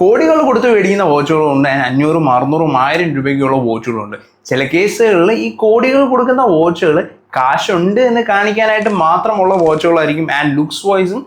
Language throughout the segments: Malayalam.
കോടികൾ കൊടുത്ത് മേടിക്കുന്ന വാച്ചുകളുണ്ട്, 500, 600, 1000 രൂപയ്ക്കുള്ള വാച്ചുകളുണ്ട്. ചില കേസുകളിൽ ഈ കോടികൾ കൊടുക്കുന്ന വാച്ചുകൾ കാശുണ്ട് എന്ന് കാണിക്കാനായിട്ട് മാത്രമുള്ള വാച്ചുകളായിരിക്കും. ആൻഡ് ലുക്സ് വൈസും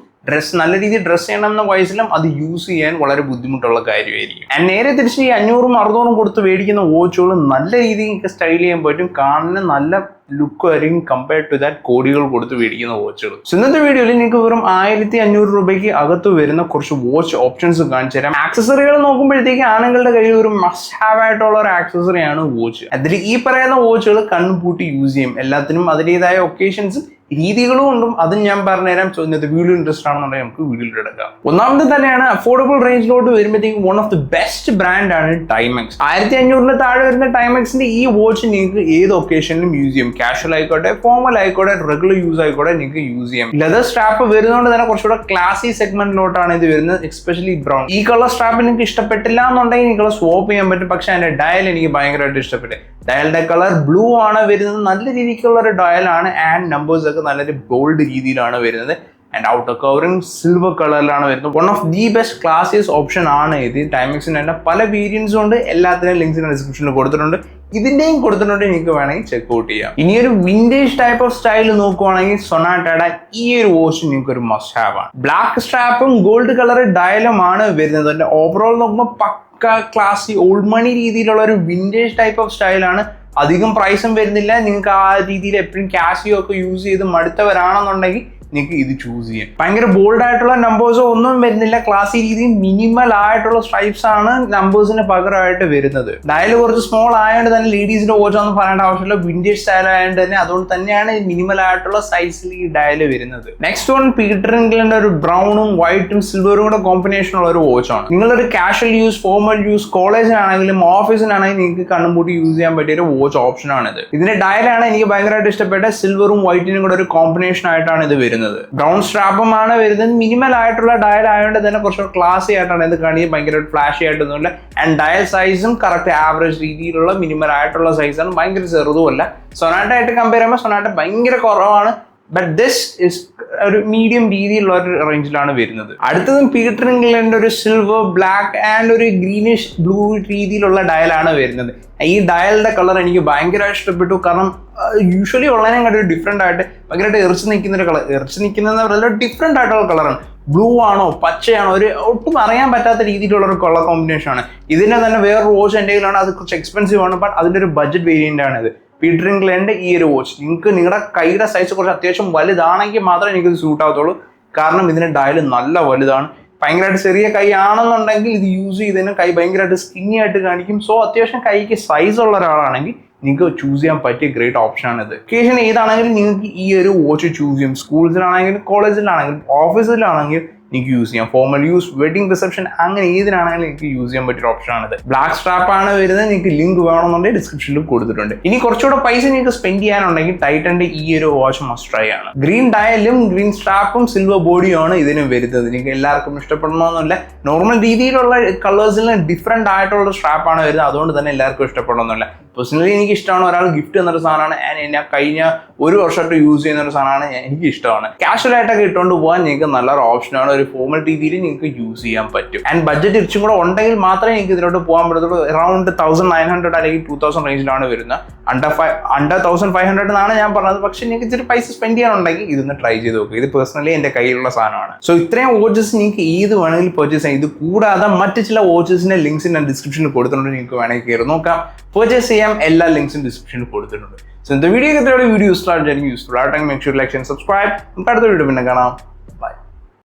നല്ല രീതിയിൽ ഡ്രസ് ചെയ്യണമെന്ന വയസ്സിലും അത് യൂസ് ചെയ്യാൻ വളരെ ബുദ്ധിമുട്ടുള്ള കാര്യമായിരിക്കും. ആൻഡ് നേരെ തിരിച്ച് ഈ 500, 600 കൊടുത്ത് മേടിക്കുന്ന വാച്ചുകൾ നല്ല രീതിയിൽ സ്റ്റൈൽ ചെയ്യാൻ പറ്റും, കാണുന്ന നല്ല ലുക്ക് ആയിരിക്കും കമ്പയർഡ് ടു ദാറ്റ് കോടികൾ കൊടുത്ത് മേടിക്കുന്ന വാച്ചുകൾ. ഇന്നത്തെ വീഡിയോയിൽ നിങ്ങൾക്ക് വെറും 1500 രൂപയ്ക്ക് അകത്ത് വരുന്ന കുറച്ച് വാച്ച് ഓപ്ഷൻസ് കാണിച്ചു തരാം. ആക്സസറികൾ നോക്കുമ്പോഴത്തേക്ക് ആണുങ്ങളുടെ കയ്യിൽ ഒരു മസ്റ്റ് ഹാവ് ആയിട്ടുള്ള ഒരു ആക്സസറിയാണ് വാച്ച്. അതിൽ ഈ പറയുന്ന വാച്ചുകൾ കണ്ണുപൂട്ടി യൂസ് ചെയ്യും. എല്ലാത്തിനും അതിൻ്റെതായ ഒക്കേഷൻസ് രീതികളും ഉണ്ടും, അതും ഞാൻ പറഞ്ഞുതരാം. ഇന്നത്തെ വീഡിയോ ഇൻട്രസ്റ്റ് ആണെന്നുണ്ടെങ്കിൽ നമുക്ക് വീഡിയോയിൽ എടുക്കാം. ഒന്നാമത് തന്നെയാണ് അഫോർഡബിൾ റേഞ്ചിലോട്ട് വരുമ്പോഴത്തേക്കും one of the best brand ആണ് ടൈമെക്സ്. 1500 താഴെ വരുന്ന ടൈമെക്സിന്റെ ഈ വാച്ച് നിങ്ങൾക്ക് ഏത് ഒക്കേഷനിലും യൂസ് ചെയ്യും. കാഷ്വൽ ആയിക്കോട്ടെ, ഫോർമൽ ആയിക്കോട്ടെ, റെഗുലർ യൂസ് ആയിക്കോട്ടെ, നിങ്ങൾക്ക് യൂസ് ചെയ്യാം. ലെതർ സ്ട്രാപ്പ് വരുന്നതുകൊണ്ട് തന്നെ കുറച്ചുകൂടെ ക്ലാസി സെഗ്മെന്റിലോട്ടാണ് ഇത് വരുന്നത്, എസ്പെഷ്യലി ബ്രൗൺ. ഈ കളർ സ്ട്രാപ്പ് നിങ്ങൾക്ക് ഇഷ്ടപ്പെട്ടില്ല എന്നുണ്ടെങ്കിൽ നിങ്ങൾ സ്വോപ്പ് ചെയ്യാൻ പറ്റും. പക്ഷെ അതിന്റെ ഡയൽ എനിക്ക് ഭയങ്കരമായിട്ട് ഇഷ്ടപ്പെട്ടു. ഡയലിന്റെ കളർ ബ്ലൂ ആണ് വരുന്നത്, നല്ല രീതിക്കുള്ള ഒരു ഡയലാണ്. ആൻഡ് നമ്പേഴ്സ് ഒക്കെ നല്ലൊരു ബോൾഡ് രീതിയിലാണ് വരുന്നത്. ആൻഡ് ഔട്ടർ കവറിംഗ് സിൽവർ കളറിലാണ് വരുന്നത്. One of the best classiest option ആണ് ഇത്. ടൈമെക്സിന് തന്നെ പല വേരിയൻസും ഉണ്ട്, എല്ലാത്തിനും ലിങ്ക്സ് ഡിസ്ക്രിപ്ഷനിൽ കൊടുത്തിട്ടുണ്ട്. ഇതിന്റെയും കൊടുത്തിട്ടുണ്ട്, നിങ്ങൾക്ക് വേണമെങ്കിൽ ചെക്ക് ഔട്ട് ചെയ്യാം. ഇനി ഒരു വിന്റേജ് ടൈപ്പ് ഓഫ് സ്റ്റൈൽ നോക്കുവാണെങ്കിൽ സൊനാറ്റയുടെ ഈ ഒരു വാച്ച് നിങ്ങൾക്ക് ഒരു മസ്റ്റ് ഹാവ് ആണ്. ബ്ലാക്ക് സ്ട്രാപ്പും ഗോൾഡ് കളർ ഡയലും ആണ് വരുന്നത്. അതിന്റെ ഓവറോൾ നോക്കുമ്പോൾ പക്ക ക്ലാസി ഓൾഡ് മണി രീതിയിലുള്ള ഒരു വിന്റേജ് ടൈപ്പ് ഓഫ് സ്റ്റൈലാണ്. അധികം പ്രൈസും വരുന്നില്ല. നിങ്ങൾക്ക് ആ രീതിയിൽ എപ്പോഴും കാസിയോ ഒക്കെ യൂസ് ചെയ്ത് മടുത്തവരാണെന്നുണ്ടെങ്കിൽ നിങ്ങൾക്ക് ഇത് ചൂസ് ചെയ്യാം. ഭയങ്കര ബോൾഡ് ആയിട്ടുള്ള നമ്പേഴ്സോ ഒന്നും വരുന്നില്ല. ക്ലാസി രീതിയിൽ മിനിമൽ ആയിട്ടുള്ള സ്ട്രൈപ്സ് ആണ് നമ്പേഴ്സിന് പകരമായിട്ട് വരുന്നത്. ഡയൽ കുറച്ച് സ്മോൾ ആയതുകൊണ്ട് തന്നെ ലേഡീസിന്റെ വാച്ച് ഒന്നും പറയേണ്ട ആവശ്യമില്ല. വിന്റേജ് സ്റ്റൈൽ ആയതുകൊണ്ട് തന്നെ അതുകൊണ്ട് തന്നെയാണ് മിനിമൽ ആയിട്ടുള്ള സൈസിൽ ഈ ഡയൽ വരുന്നത്. നെക്സ്റ്റ് വൺ പീറ്റർ ഇംഗ്ലണ്ടിന്റെ ഒരു ബ്രൗണും വൈറ്റും സിൽവറും കൂടെ കോമ്പിനേഷൻ ഉള്ള ഒരു വാച്ചാണ്. നിങ്ങളൊരു കാഷ്വൽ യൂസ്, ഫോർമൽ യൂസ്, കോളേജിനാണെങ്കിലും ഓഫീസിനാണെങ്കിലും നിങ്ങൾക്ക് കണ്ണുപൂട്ടി യൂസ് ചെയ്യാൻ പറ്റിയ ഒരു വാച്ച് ഓപ്ഷൻ ആണിത്. ഇതിന്റെ ഡയലാണ് എനിക്ക് ഭയങ്കരമായിട്ട് ഇഷ്ടപ്പെട്ട. സിൽവറും വൈറ്റിനും കൂടെ ഒരു കോമ്പിനേഷൻ ആയിട്ടാണ് ഇത് വരുന്നത്. ബ്രൗൺ സ്ട്രാപ്പും ആണ് വരുന്നത്. മിനിമൽ ആയിട്ടുള്ള ഡയൽ ആയതുകൊണ്ട് തന്നെ കുറച്ച് ക്ലാസി ആയിട്ടാണ് ഇത് കാണിക്കുന്നത്. ഭയങ്കര ഫ്ലാഷി ആയിട്ടൊന്നുമില്ല. ആൻഡ് ഡയൽ സൈസും കറക്റ്റ് ആവറേജ് രീതിയിലുള്ള മിനിമൽ ആയിട്ടുള്ള സൈസാണ്. ഭയങ്കര ചെറുതുമല്ല. സൊനാറ്റ ആയിട്ട് കമ്പയർ ചെയ്യുമ്പോൾ സൊനാറ്റ ഭയങ്കര കുറവാണ്. ബട്ട് ദിസ് ഇസ് ഒരു മീഡിയം രീതിയിലുള്ള ഒരു റേഞ്ചിലാണ് വരുന്നത്. അടുത്തതും പീറ്റർ ഇംഗ്ലണ്ടിന്റെ ഒരു സിൽവർ, ബ്ലാക്ക് ആൻഡ് ഒരു ഗ്രീനിഷ് ബ്ലൂ രീതിയിലുള്ള ഡയലാണ് വരുന്നത്. ഈ ഡയലിന്റെ കളർ എനിക്ക് ഭയങ്കരമായിട്ട് ഇഷ്ടപ്പെട്ടു. കാരണം യൂഷ്വലി ഉള്ളതിനെ കണ്ടൊരു ഡിഫറെന്റ് ആയിട്ട് ഭയങ്കരമായിട്ട് എറിച്ച് നിൽക്കുന്ന ഒരു കളർ. എറിച്ച് നിൽക്കുന്ന പറയുന്നത് ഡിഫറെന്റ് ആയിട്ടുള്ള കളറാണ്. ബ്ലൂ ആണോ പച്ചയാണോ ഒരു ഒട്ടും അറിയാൻ പറ്റാത്ത രീതിയിലുള്ള ഒരു കളർ കോമ്പിനേഷൻ ആണ്. ഇതിന്റെ തന്നെ വേറൊരു വാച്ച് എൻ്റെ കയ്യിലാണ്. അത് കുറച്ച് എക്സ്പെൻസീവ് ആണ്. ബട്ട് അതിന്റെ ഒരു ബഡ്ജറ്റ് വേരിയന്റ് ആണ് ഇത്. പീറ്റർ ഇംഗ്ലണ്ട് ഈ ഒരു വാച്ച് നിങ്ങൾക്ക് നിങ്ങളുടെ കൈയുടെ സൈസ് കുറച്ച് അത്യാവശ്യം വലുതാണെങ്കിൽ മാത്രമേ എനിക്ക് ഇത് സൂട്ട് ആവത്തുള്ളൂ. കാരണം ഇതിന്റെ ഡയൽ നല്ല വലുതാണ്. ഭയങ്കരമായിട്ട് ചെറിയ കൈ ആണെന്നുണ്ടെങ്കിൽ ഇത് യൂസ് ചെയ്തതിന് കൈ ഭയങ്കരമായിട്ട് സ്കിന്നി ആയിട്ട് കാണിക്കും. സോ അത്യാവശ്യം കൈക്ക് സൈസ് ഉള്ള ഒരാളാണെങ്കിൽ നിങ്ങൾക്ക് ചൂസ് ചെയ്യാൻ പറ്റിയ ഗ്രേറ്റ് ഓപ്ഷൻ ആണ് ഇത്. ഒക്കേഷൻ ഏതാണെങ്കിലും നിങ്ങൾക്ക് ഈ ഒരു വാച്ച് ചൂസ് ചെയ്യും. സ്കൂൾസിലാണെങ്കിലും കോളേജിലാണെങ്കിലും ഓഫീസിലാണെങ്കിലും നിങ്ങൾക്ക് യൂസ് ചെയ്യാം. ഫോർമൽ യൂസ്, വെഡിങ് റിസപ്ഷൻ, അങ്ങനെ ഏതിനാണെങ്കിലും നിങ്ങൾക്ക് യൂസ് ചെയ്യാൻ പറ്റിയ ഓപ്ഷൻ ആണിത്. ബ്ലാക്ക് സ്ട്രാപ്പ് ആണ് വരുന്നത്. നിങ്ങൾക്ക് ലിങ്ക് വേണമെന്നുണ്ടെങ്കിൽ ഡിസ്ക്രിപ്ഷനിൽ കൊടുത്തിട്ടുണ്ട്. ഇനി കുറച്ചുകൂടെ പൈസ നിങ്ങൾക്ക് സ്പെൻഡ് ചെയ്യാനുണ്ടെങ്കിൽ ടൈറ്റന്റെ ഈ ഒരു വാച്ച് മസ്റ്റ് ട്രൈ ആണ്. ഗ്രീൻ ഡയലും ഗ്രീൻ സ്ട്രാപ്പും സിൽവർ ബോഡിയും ആണ് ഇതിന് വരുന്നത്. നിങ്ങൾക്ക് എല്ലാവർക്കും ഇഷ്ടപ്പെടണമെന്നില്ല. നോർമൽ രീതിയിലുള്ള കളേഴ്സിൽ ഡിഫറെന്റ് ആയിട്ടുള്ള സ്ട്രാപ്പാണ് വരുന്നത്. അതുകൊണ്ട് തന്നെ എല്ലാവർക്കും ഇഷ്ടപ്പെടണമെന്നില്ല. പേഴ്സണലി എനിക്ക് ഇഷ്ടമാണ്. ഒരാൾ ഗിഫ്റ്റ് എന്നൊരു സാധനമാണ്. ഞാൻ കഴിഞ്ഞ ഒരു വർഷമായിട്ട് യൂസ് ചെയ്യുന്ന ഒരു സാധനമാണ്. എനിക്ക് ഇഷ്ടമാണ്. കാഷ്വൽ ആയിട്ടൊക്കെ ഇട്ടുകൊണ്ട് പോകാൻ നിങ്ങൾക്ക് നല്ലൊരു ഓപ്ഷനാണ്. ഒരു ഫോർമൽ രീതിയിൽ നിങ്ങൾക്ക് യൂസ് ചെയ്യാൻ പറ്റും. ആൻഡ് ബഡ്ജറ്റ് ഇച്ചിരി കൂടെ ഉണ്ടെങ്കിൽ മാത്രമേ നിങ്ങൾക്ക് ഇതിലോട്ട് പോകാൻ പറ്റത്തുള്ളൂ. അറൗണ്ട് 1900 അല്ലെങ്കിൽ 2000 റേഞ്ചിലാണ് വരുന്നത്. അണ്ടർ 1500 എന്നാണ് ഞാൻ പറഞ്ഞത്. പക്ഷെ നിങ്ങൾക്ക് ഇച്ചിരി പൈസ സ്പെൻഡ് ചെയ്യാനുണ്ടെങ്കിൽ ഇതൊന്ന് ട്രൈ ചെയ്ത് നോക്കുക. ഇത് പേഴ്സണലി എൻ്റെ കയ്യിലുള്ള സാധനമാണ്. സോ ഇത്രയും വാച്ചസ് നിങ്ങൾക്ക് ഏത് വേണമെങ്കിലും പർച്ചേസ് ചെയ്യാം. ഇത് കൂടാതെ മറ്റ് ചില വാച്ചസിന്റെ ലിങ്ക്സ് ഞാൻ ഡിസ്ക്രിപ്ഷനിൽ കൊടുത്തിട്ടുണ്ട്. നിങ്ങൾക്ക് വേണമെങ്കിൽ കയറി നോക്കാം, പർച്ചേസ് ചെയ്യാം. എല്ലാ ലിങ്ക്സും ഡിസ്ക്രിപ്ഷനിൽ കൊടുത്തിട്ടുണ്ട്. സോ ഇന്നത്തെ വീഡിയോ യൂസ്ഫുൾ ആയിട്ടാണ്. Make sure like and subscribe. നമുക്ക് അടുത്ത വീഡിയോ പിന്നെ കാണാം.